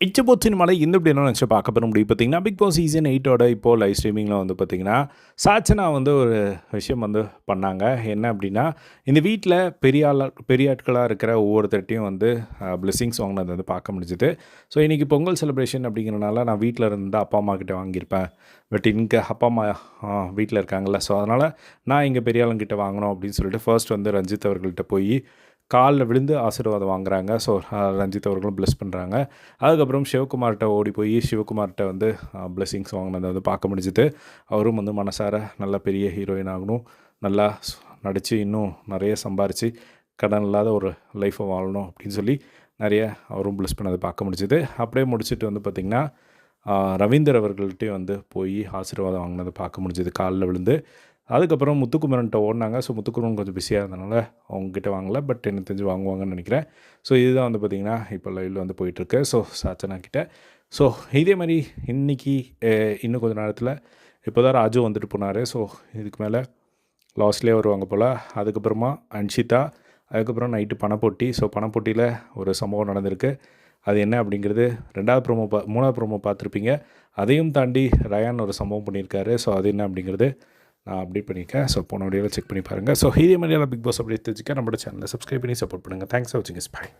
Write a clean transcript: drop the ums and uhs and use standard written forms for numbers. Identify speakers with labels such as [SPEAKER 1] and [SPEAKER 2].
[SPEAKER 1] இச்சபோத் சினிமாவில் இந்த இப்படி என்ன நினச்சி பார்க்க போகிற முடியும் பார்த்தீங்கன்னா, பிக் பாஸ் சீசன் 8ஓட இப்போது லைவ் ஸ்ட்ரீமிங்கில் வந்து பார்த்தீங்கன்னா, சாச்சனா வந்து ஒரு விஷயம் வந்து பண்ணாங்க. என்ன அப்படின்னா, இந்த வீட்டில் பெரிய ஆட்களாக இருக்கிற ஒவ்வொருத்தர்ட்டையும் வந்து பிளெஸிங்ஸ் வாங்கினது வந்து பார்க்க முடிஞ்சுது. ஸோ இன்றைக்கி பொங்கல் செலிப்ரேஷன் அப்படிங்கிறனால நான் வீட்டில் இருந்தால் அப்பா அம்மா கிட்டே வாங்கியிருப்பேன். பட் இங்கே அப்பா அம்மா வீட்டில் இருக்காங்கள்ல, ஸோ அதனால் நான் இங்கே பெரிய ஆளுங்கிட்ட வாங்கணும் அப்படின்னு சொல்லிட்டு ஃபர்ஸ்ட் வந்து ரஞ்சித் அவர்கள்ட்ட போய் காலில் விழுந்து ஆசீர்வாதம் வாங்குறாங்க. ஸோ ரஞ்சித் அவர்களும் ப்ளெஸ் பண்ணுறாங்க. அதுக்கப்புறம் சிவகுமார்கிட்ட ஓடி போய் சிவகுமார்கிட்ட வந்து பிளெஸிங்ஸ் வாங்கினதை வந்து பார்க்க முடிஞ்சுது. அவரும் வந்து மனசார நல்ல பெரிய ஹீரோயின் ஆகணும், நல்லா நடித்து இன்னும் நிறைய சம்பாரித்து கடன் இல்லாத ஒரு லைஃப்பை வாழணும் அப்படின்னு சொல்லி நிறைய அவரும் ப்ளெஸ் பண்ணதை பார்க்க முடிஞ்சுது. அப்படியே முடிச்சுட்டு வந்து பார்த்திங்கன்னா, ரவீந்தர் அவர்கள்ட்டையும் வந்து போய் ஆசீர்வாதம் வாங்கினதை பார்க்க முடிஞ்சுது காலில் விழுந்து. அதுக்கப்புறம் முத்துக்குமரன்ட்ட ஓடினாங்க. ஸோ முத்துக்குமரன் கொஞ்சம் பிஸியாக இருந்தனால அவங்ககிட்ட வாங்கலை. பட் எனக்கு தெரிஞ்சு வாங்குவாங்கன்னு நினைக்கிறேன். ஸோ இதுதான் வந்து பார்த்திங்கன்னா இப்போ லைவில் வந்து போயிட்டுருக்கு. ஸோ சாச்சனா கிட்ட. ஸோ இதே மாதிரி இன்றைக்கி இன்னும் கொஞ்சம் நேரத்தில் இப்போ தான் ராஜு வந்துட்டு போனார். ஸோ இதுக்கு மேலே லாஸ்ட்லேயே வருவாங்க போல். அதுக்கப்புறமா அன்ஷிதா, அதுக்கப்புறம் நைட்டு பணப்போட்டி. ஸோ பணப்போட்டியில் ஒரு சம்பவம் நடந்திருக்கு. அது என்ன அப்படிங்கிறது 3வது ப்ரோமோ பார்த்துருப்பீங்க. அதையும் தாண்டி ரயான் ஒரு சம்பவம் பண்ணியிருக்காரு. ஸோ அது என்ன அப்படிங்கிறது நான் அப்டேட் பண்ணியிருக்கேன். ஸோ போன வீடியோவில் செக் பண்ணி பாருங்கள். ஸோ இதே மாதிரியான பிக் பாஸ் அப்டேட் தெரிஞ்சுக்க நம்மளோட சேனலை சப்ஸ்கிரைப் பண்ணி சப்போர்ட் பண்ணுங்கள். தேங்க்ஸ் ஃபார் வாட்சிங். பாய்.